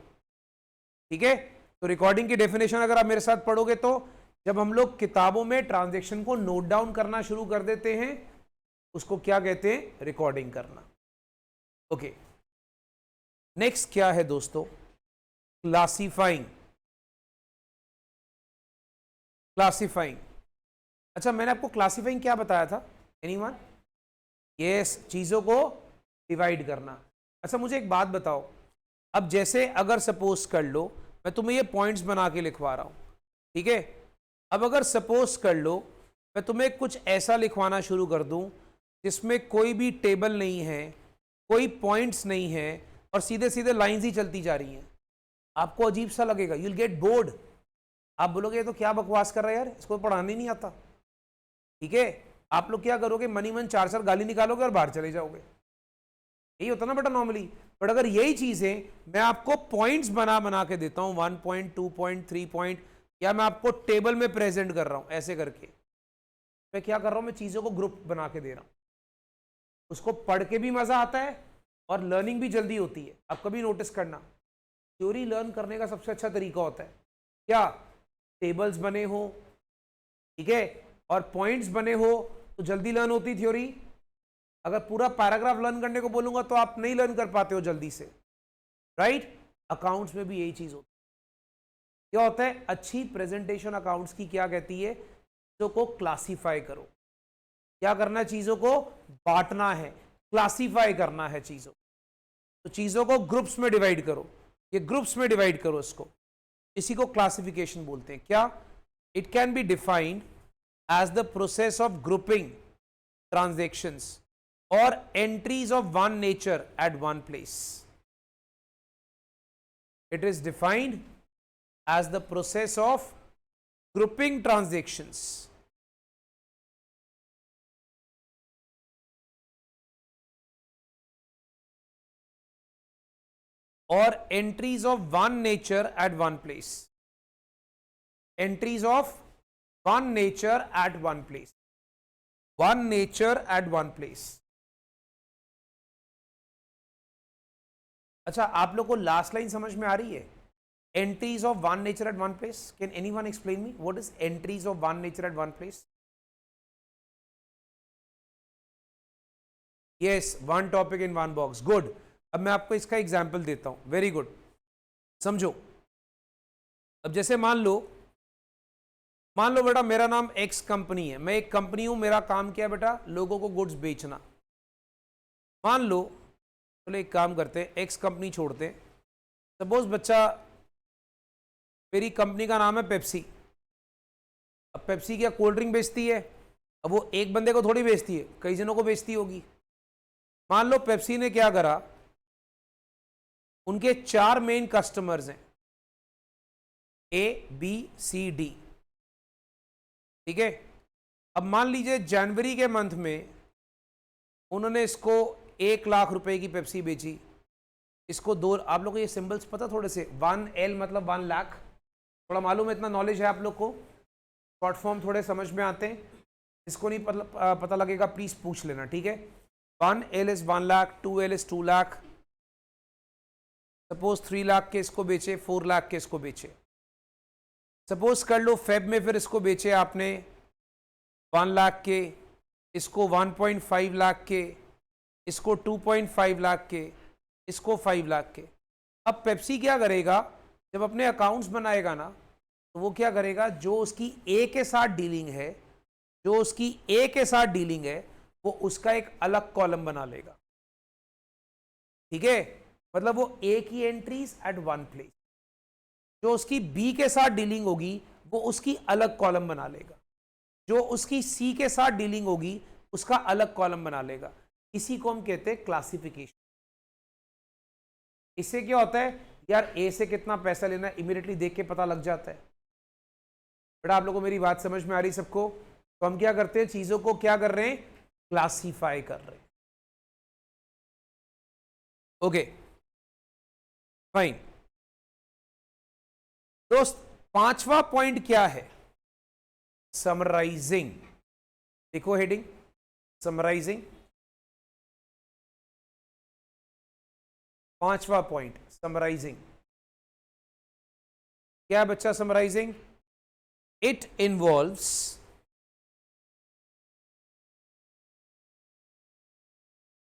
ठीक है, तो रिकॉर्डिंग की डेफिनेशन अगर आप मेरे साथ पढ़ोगे तो, जब हम लोग किताबों में ट्रांजैक्शन को नोट डाउन करना शुरू कर देते हैं, उसको क्या कहते हैं? रिकॉर्डिंग करना। ओके, नेक्स्ट क्या है दोस्तों? क्लासिफाइंग। अच्छा, मैंने आपको क्लासिफाइंग क्या बताया था? एनीवन? यस, चीजों को डिवाइड करना। अच्छा, मुझे एक बात बताओ। अब जैसे अगर सपोज कर लो, मैं तुम्हें ये पॉइंट्स बना के लिखवा रहा हूं, ठीक है? अब अगर सपोज कर लो मैं तुम्हें कुछ ऐसा लिखवाना शुरू कर दूं जिसमें कोई भी टेबल नहीं है, कोई पॉइंट्स नहीं है, और सीधे सीधे लाइंस ही चलती जा रही हैं, आपको अजीब सा लगेगा। You will get bored. आप बोलोगे ये तो क्या बकवास कर रहा है यार, इसको पढ़ाने ही नहीं आता। ठीक है, आप लोग क्या करोगे? मनी मन 4 गाली निकालोगे और बाहर चले जाओगे। यही होता ना बेटा नॉर्मली। बट अगर यही चीजें मैं आपको पॉइंट्स बना के देता हूं, 1 पॉइंट, 2 पॉइंट, 3 पॉइंट, या मैं आपको टेबल में प्रेजेंट कर रहा हूं ऐसे करके, मैं क्या कर रहा हूं? मैं चीजों को ग्रुप बना के दे रहा हूं। उसको पढ़ के भी मजा आता है और लर्निंग भी जल्दी होती है। आप कभी नोटिस करना, थ्योरी लर्न करने का सबसे अच्छा तरीका होता है क्या? टेबल्स बने हो, ठीक है, और पॉइंट्स बने हो, तो जल्दी लर्न होती थ्योरी। अगर पूरा पैराग्राफ लर्न करने को बोलूंगा तो आप नहीं लर्न कर पाते हो जल्दी से, राइट? अकाउंट्स में भी यही चीज होती है। क्या होता है? अच्छी प्रेजेंटेशन अकाउंट्स की क्या कहती है? चीजों को क्लासीफाई करो। क्या करना है? चीजों को बांटना है, क्लासीफाई करना है चीजों। तो चीजों को ग्रुप्स में डिवाइड करो, ये ग्रुप्स में डिवाइड करो इसको। इसी को क्लासिफिकेशन बोलते हैं। क्या? It can be defined as the process of grouping transactions और entries of one nature at one place. It is defined as the process of grouping transactions or entries of one nature at one place. Entries of one nature at one place. One nature at one place. अच्छा, आप लोग को last line समझ में आ रही है? Entries of one nature at one place. Can anyone explain me what is entries of one nature at one place? Yes, one topic in one box. Good. अब मैं आपको इसका एग्जाम्पल देता हूं. Very good. समझो. अब जैसे मान लो बेटा मेरा नाम एक्स कंपनी है, मैं एक कंपनी हूं, मेरा काम क्या है बेटा? लोगों को गुड्स बेचना. मान लो, चलो एक काम करते हैं, एक्स कंपनी छोड़ते हैं. सपोज बच्चा, मेरी कंपनी का नाम है पेप्सी. अब पेप्सी क्या कोल्ड ड्रिंक बेचती है? अब वो एक बंदे को थोड़ी बेचती है, कई जनों को बेचती होगी. मान लो पेप्सी ने क्या करा, उनके 4 मेन कस्टमर्स हैं, ए बी सी डी. ठीक है. अब मान लीजिए जनवरी के मंथ में उन्होंने इसको 1 लाख रुपए की पेप्सी बेची. इसको 2, आप लोग को ये सिंबल्स पता थोड़े से? 1L मतलब 1 लाख, थोड़ा मालूम है? इतना नॉलेज है आप लोग को? शॉर्ट फॉर्म थोड़े समझ में आते हैं. इसको नहीं पता लगेगा प्लीज पूछ लेना. ठीक है. 1L is 1 lakh, 2L is 2 lakh. Suppose 3 lakh के इसको बेचे, 4 लाख के इसको बेचे. सपोज कर लो फेब में फिर इसको बेचे आपने 1 लाख के, इसको 1.5 लाख के, इसको 2.5 लाख के, इसको 5 लाख के. अब पेप्सी क्या करेगा, जब अपने अकाउंट्स बनाएगा ना, तो वो क्या करेगा, जो उसकी ए के साथ डीलिंग है, वो उसका एक अलग कॉलम बना लेगा. ठीक है. मतलब वो ए की एंट्रीज एट वन प्लेस. जो उसकी बी के साथ डीलिंग होगी वो उसकी अलग कॉलम बना लेगा. जो उसकी सी के साथ डीलिंग होगी उसका अलग कॉलम बना लेगा. इसी को हम कहते हैं क्लासिफिकेशन. इससे क्या होता है यार, ए से कितना पैसा लेना है इमीडिएटली देख के पता लग जाता है. बेटा आप लोगों को मेरी बात समझ में आ रही सबको? तो हम क्या करते हैं, चीजों को क्या कर रहे हैं, क्लासीफाई कर रहे हैं. Okay fine. दोस्त 5वां पॉइंट क्या है, समराइजिंग. देखो हेडिंग, समराइजिंग. 5वां पॉइंट समराइजिंग. क्या है बच्चा summarising? It involves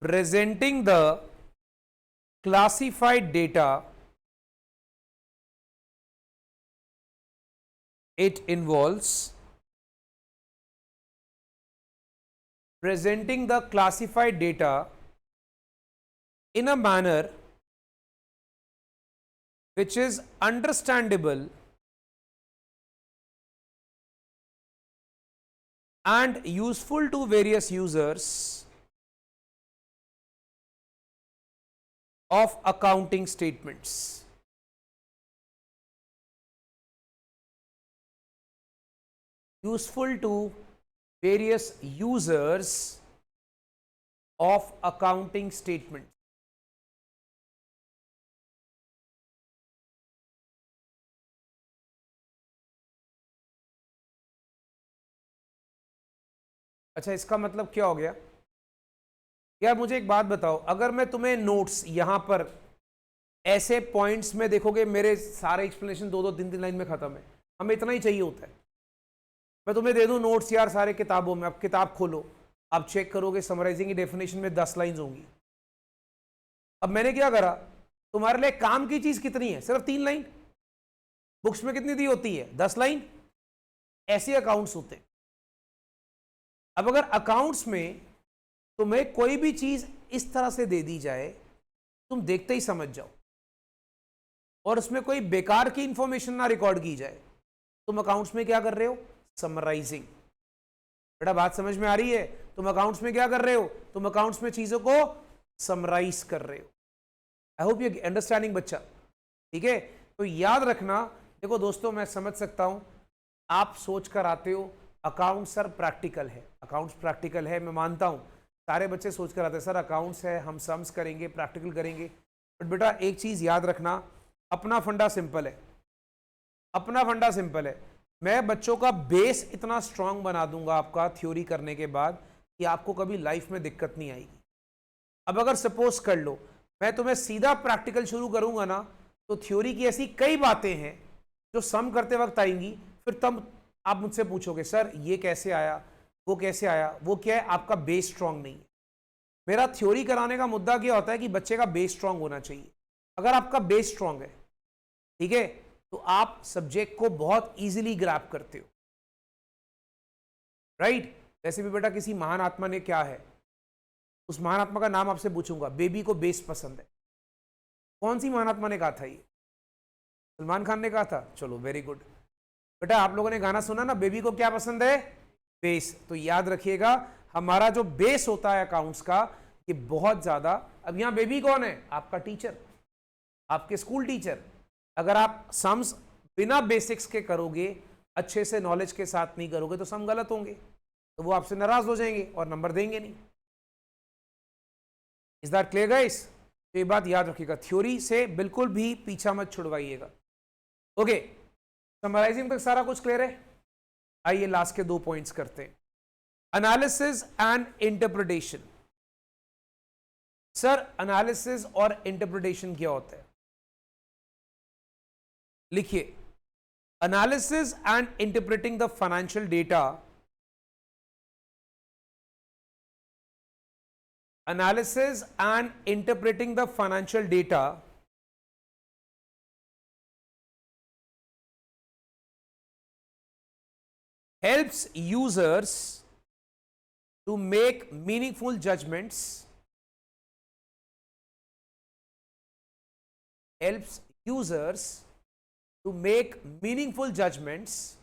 presenting the classified data. It involves presenting the classified data in a manner which is understandable and useful to various users of accounting statements. Useful to various users of accounting statements. अच्छा, इसका मतलब क्या हो गया? यार मुझे एक बात बताओ, अगर मैं तुम्हें नोट्स यहां पर ऐसे पॉइंट्स में देखोगे, मेरे सारे एक्सप्लेनेशन 2-2, 3-3 लाइन में खत्म है, हमें इतना ही चाहिए होता है. मैं तुम्हें दे दूं नोट्स यार सारे किताबों में, आप किताब खोलो, आप चेक करोगे समराइजिंग की डेफिनेशन में 10 लाइंस होंगी. अब मैंने क्या करा, तुम्हारे लिए काम की चीज कितनी है, सिर्फ 3 लाइन. बुक्स में कितनी दी होती है, 10 लाइन. ऐसे अकाउंट्स होते हैं. अब अगर अकाउंट्स में तुम्हें कोई भी चीज इस तरह से दे दी जाए, तुम देखते ही समझ जाओ. और उसमें कोई बेकार की इंफॉर्मेशन ना रिकॉर्ड की जाए, तुम अकाउंट्स में क्या कर रहे हो? समराइजिंग। बेटा बात समझ में आ रही है? तुम अकाउंट्स में क्या कर रहे हो? तुम अकाउंट्स में चीजों को समराइज कर रहे हो। आई होप यू अंडरस्टैंडिंग बच्चा, ठीक है? तो याद रखना, देखो दोस्तों मैं समझ सकता हूं आप सोच कर आते हो अकाउंट सर प्रैक्टिकल है, अकाउंट्स प्रैक्टिकल है, मैं मानता हूं सारे बच्चे सोच कर आते हैं सर अकाउंट्स है, हम सम्स करेंगे, प्रैक्टिकल करेंगे। बट बेटा एक चीज याद रखना, अपना फंडा सिंपल है, अपना फंडा सिंपल है। मैं बच्चों का बेस इतना स्ट्रांग बना दूंगा आपका थ्योरी करने के बाद कि आपको कभी लाइफ में दिक्कत नहीं आएगी। अब अगर सपोज कर लो मैं तुम्हें सीधा प्रैक्टिकल शुरू करूंगा ना, तो थ्योरी की ऐसी कई बातें हैं जो सम करते वक्त आएंगी, फिर तब आप मुझसे पूछोगे सर ये कैसे आया, वो कैसे आया, वो क्या है? आपका बेस स्ट्रांग नहीं है। मेरा थ्योरी कराने का मुद्दा क्या होता है कि बच्चे का बेस स्ट्रांग होना चाहिए। अगर आपका बेस स्ट्रांग है, ठीक है, तो आप सब्जेक्ट को बहुत इजीली ग्रैब करते हो, राइट? वैसे भी बेटा किसी महान आत्मा ने क्या है, उस महान आत्मा का नाम आपसे पूछूंगा, बेबी को बेस पसंद है। कौन सी महान आत्मा ने कहा था? ये सलमान खान ने कहा था। चलो वेरी गुड बेटा, आप लोगों ने गाना सुना ना, बेबी को क्या पसंद है? बेस। तो याद रखिएगा हमारा जो बेस होता है अकाउंट्स का, ये बहुत ज्यादा। अब यहां बेबी कौन है? आपका टीचर, आपके स्कूल टीचर। अगर आप सम्स बिना बेसिक्स के करोगे, अच्छे से नॉलेज के साथ नहीं करोगे, तो सम गलत होंगे, तो वो आपसे नाराज हो जाएंगे और नंबर देंगे नहीं। Is that clear guys? तो ये बात याद रखिएगा, थ्योरी से बिल्कुल भी पीछा मत छुड़वाइएगा। ओके, समराइजिंग तक सारा कुछ क्लियर है? आइए लास्ट के 2 पॉइंट्स करते हैं। Analysis and interpretation. Sir analysis और इंटरप्रिटेशन क्या होता है? लिखिए, analysis and interpreting the financial data, analysis and interpreting the financial data helps users to make meaningful judgments, helps users to make meaningful judgments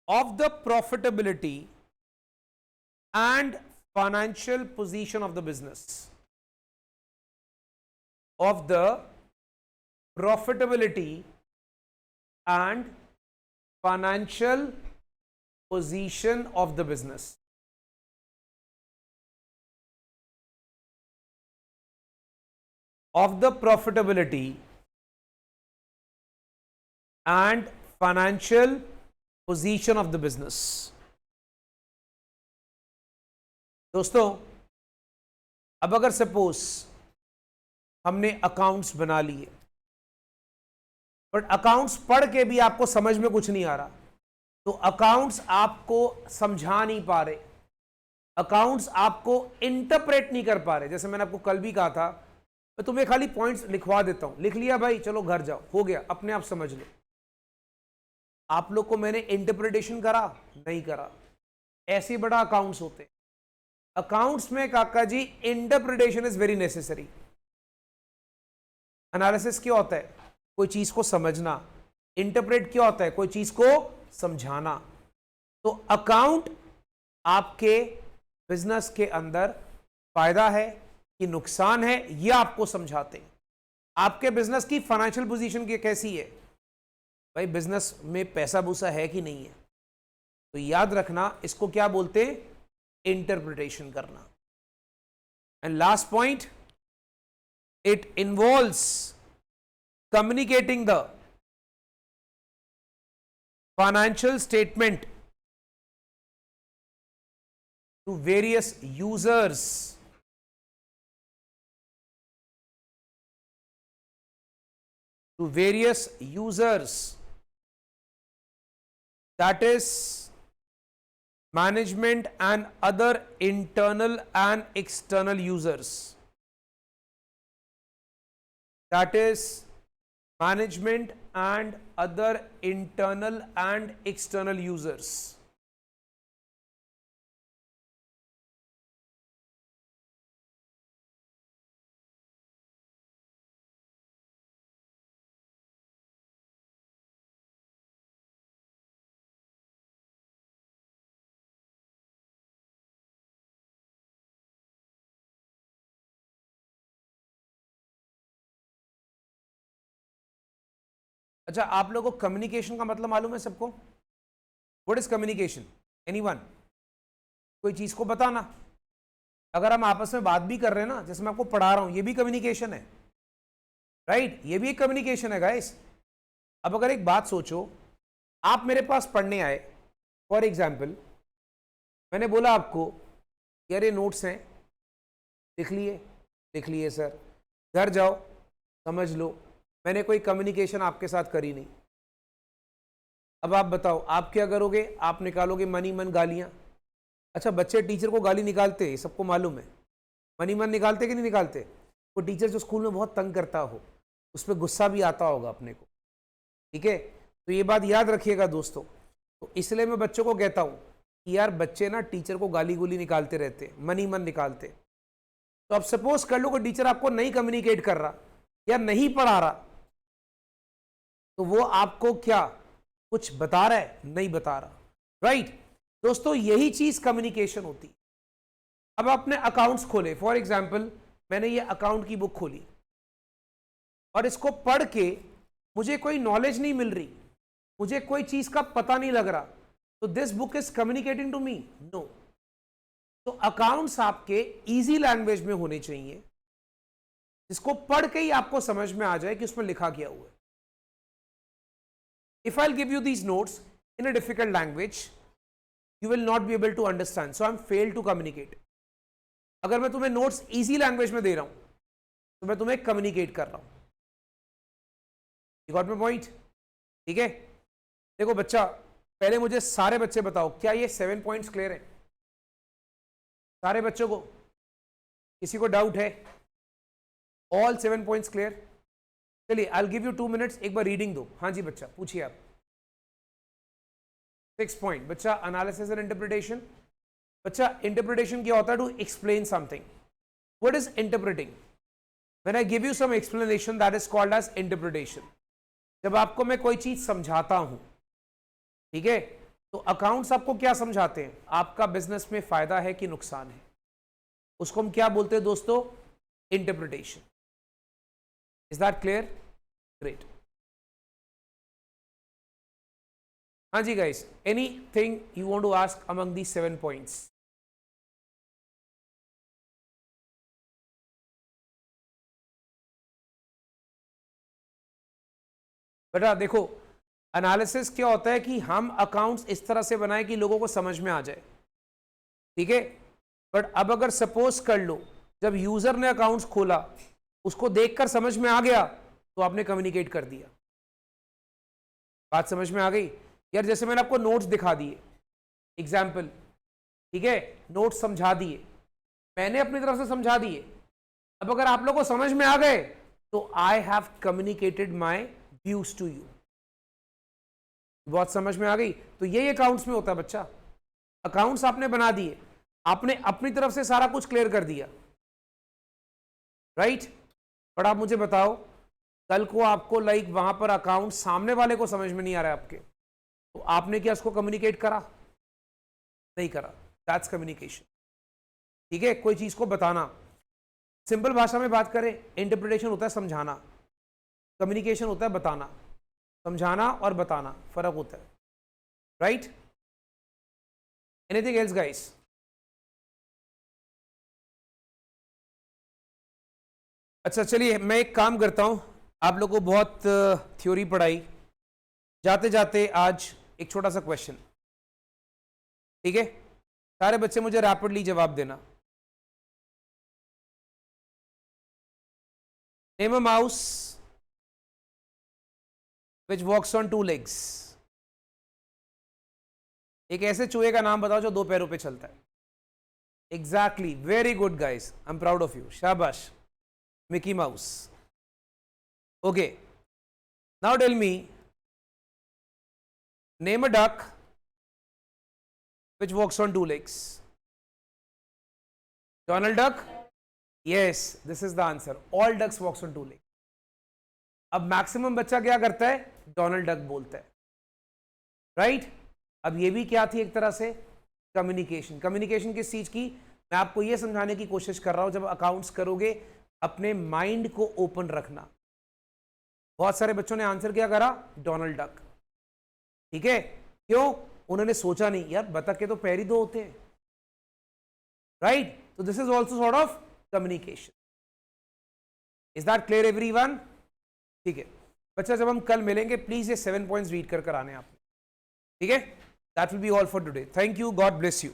of the profitability and financial position of the business, of the profitability and financial position of the business. Of the profitability and financial position of the business. दोस्तों अब अगर suppose हमने accounts बना लिए, but accounts पढ़ के भी आपको समझ में कुछ नहीं आ रहा, तो अकाउंट्स आपको समझा नहीं पा रहे, अकाउंट्स आपको इंटरप्रेट नहीं कर पा रहे। जैसे मैंने आपको कल भी कहा था, मैं तुम्हें खाली पॉइंट्स लिखवा देता हूं, लिख लिया भाई, चलो घर जाओ, हो गया, अपने आप समझ लो। आप लोग को मैंने इंटरप्रिटेशन करा? नहीं करा। ऐसे बड़ा अकाउंट्स होते हैं। अकाउंट्स में काका जी interpretation is very necessary. Analysis क्या होता है? कोई चीज को समझना। इंटरप्रेट क्या होता है? कोई चीज को समझाना। तो अकाउंट आपके बिजनेस के अंदर फायदा है कि नुकसान है, यह आपको समझाते हैं। आपके बिजनेस की फाइनेंशियल पोजीशन की कैसी है, भाई बिजनेस में पैसा भूसा है कि नहीं है, तो याद रखना इसको क्या बोलते हैं? इंटरप्रिटेशन करना। And last point, it involves communicating the financial statement to various users, that is management and other internal and external users, that is management and other internal and external users. अच्छा, आप लोगों को communication का मतलब मालूम है सबको? What is communication? Anyone? कोई चीज को बताना। अगर हम आपस में बात भी कर रहे हैं ना, जैसे मैं आपको पढ़ा रहा हूं, ये भी कम्युनिकेशन है, राइट? ये भी एक कम्युनिकेशन है गाइस। अब अगर एक बात सोचो, आप मेरे पास पढ़ने आए, फॉर एग्जाम्पल मैंने बोला आपको यार ये नोट्स हैं, लिख लिए सर, घर जाओ समझ लो, मैंने कोई कम्युनिकेशन आपके साथ करी नहीं। अब आप बताओ आप क्या करोगे? आप निकालोगे मनी मन गालियां। अच्छा, बच्चे टीचर को गाली निकालते हैं, सबको मालूम है, मनी मन निकालते कि नहीं निकालते? वो टीचर जो स्कूल में बहुत तंग करता हो, उस पर गुस्सा भी आता होगा अपने को, ठीक है? तो ये बात याद रखिएगा दोस्तों। तो इसलिए मैं बच्चों को कहता हूं कि यार बच्चे ना टीचर को गाली गुली निकालते रहते, मनी मन निकालते। तो अब सपोज कर लो कि टीचर आपको नहीं कम्युनिकेट कर रहा या नहीं पढ़ा रहा, तो वो आपको क्या कुछ बता रहा है? नहीं बता रहा, राइट? दोस्तों यही चीज कम्युनिकेशन होती है। अब आपने अकाउंट्स खोले, फॉर एग्जाम्पल मैंने ये अकाउंट की बुक खोली और इसको पढ़ के मुझे कोई नॉलेज नहीं मिल रही, मुझे कोई चीज का पता नहीं लग रहा, तो this book is communicating to me? No. तो अकाउंट्स आपके इजी लैंग्वेज में होने चाहिए, जिसको पढ़ के ही आपको समझ में आ जाए कि उसमें लिखा क्या हुआ है। If I'll give you these notes in a difficult language, you will not be able to understand. So I'm failed to communicate. अगर मैं तुम्हें नोट्स इजी लैंग्वेज में दे रहा हूं तो मैं तुम्हें कम्युनिकेट कर रहा हूं। You got my point? ठीक है? देखो बच्चा, पहले मुझे सारे बच्चे बताओ, क्या ये 7 पॉइंट्स क्लियर है सारे बच्चों को? किसी को डाउट है? All 7 points clear? चलिए I will give you 2 minutes, एक बार रीडिंग दो। हाँ जी बच्चा, पूछिए आप। 6 पॉइंट बच्चा, एनालिसिस एंड इंटरप्रिटेशन। बच्चा इंटरप्रिटेशन क्या होता है? To explain something. What is interpreting? When I give you some explanation, that is called as interpretation. जब आपको मैं कोई चीज समझाता हूं, ठीक है, तो अकाउंट्स आपको क्या समझाते हैं? आपका बिजनेस में फायदा है कि नुकसान है, उसको हम क्या बोलते हैं दोस्तों? Interpretation. Is that clear? Great. हाँ जी guys, anything you want to ask among these 7 points? बेटा देखो, एनालिसिस क्या होता है कि हम अकाउंट्स इस तरह से बनाए कि लोगों को समझ में आ जाए, ठीक है? बट अब अगर सपोज कर लो जब यूजर ने अकाउंट्स खोला, उसको देखकर समझ में आ गया, तो आपने कम्युनिकेट कर दिया। बात समझ में आ गई? यार जैसे मैंने आपको नोट्स दिखा दिए, एग्जाम्पल, ठीक है, नोट्स समझा दिए, मैंने अपनी तरफ से समझा दिए। अब अगर आप लोगों को समझ में आ गए तो I have communicated my views to you. बहुत समझ में आ गई? तो यही अकाउंट्स में होता है बच्चा। अकाउंट्स आपने बना दिए, आपने अपनी तरफ से सारा कुछ क्लियर कर दिया, राइट? पर आप मुझे बताओ, कल को आपको लाइक वहां पर अकाउंट सामने वाले को समझ में नहीं आ रहा है आपके, तो आपने क्या उसको कम्युनिकेट करा? नहीं करा। दैट्स कम्युनिकेशन, ठीक है? कोई चीज को बताना, सिंपल भाषा में बात करें, इंटरप्रिटेशन होता है समझाना, कम्युनिकेशन होता है बताना। समझाना और बताना फर्क होता है, राइट? Anything else guys? अच्छा चलिए, मैं एक काम करता हूं, आप लोगों को बहुत थ्योरी पढ़ाई, जाते जाते आज एक छोटा सा क्वेश्चन, ठीक है? सारे बच्चे मुझे रैपिडली जवाब देना। Name a mouse which walks on 2 legs। एक ऐसे चूहे का नाम बताओ जो 2 पैरों पे चलता है। Exactly, very good guys, I am proud of you, शाबाश। Mickey Mouse. Okay, now tell me, name a duck which walks on 2 legs। Donald Duck? Yes, this is the answer. All ducks walks on 2 legs। अब maximum बच्चा क्या करता है? Donald duck बोलता है, right? अब ये भी क्या थी एक तरह से? कम्युनिकेशन। कम्युनिकेशन किस चीज की? मैं आपको ये समझाने की कोशिश कर रहा हूं, जब अकाउंट्स करोगे अपने माइंड को ओपन रखना, बहुत सारे बच्चों ने आंसर क्या करा, डोनाल्ड डक। ठीक है, क्यों? उन्होंने सोचा नहीं यार बतख के तो पैर ही दो होते हैं, राइट? तो this is also sort of communication. Is that clear everyone? ठीक है बच्चा, जब हम कल मिलेंगे प्लीज ये 7 पॉइंट्स रीड कर आने आप, ठीक है? That will be all for today. Thank you, God bless you.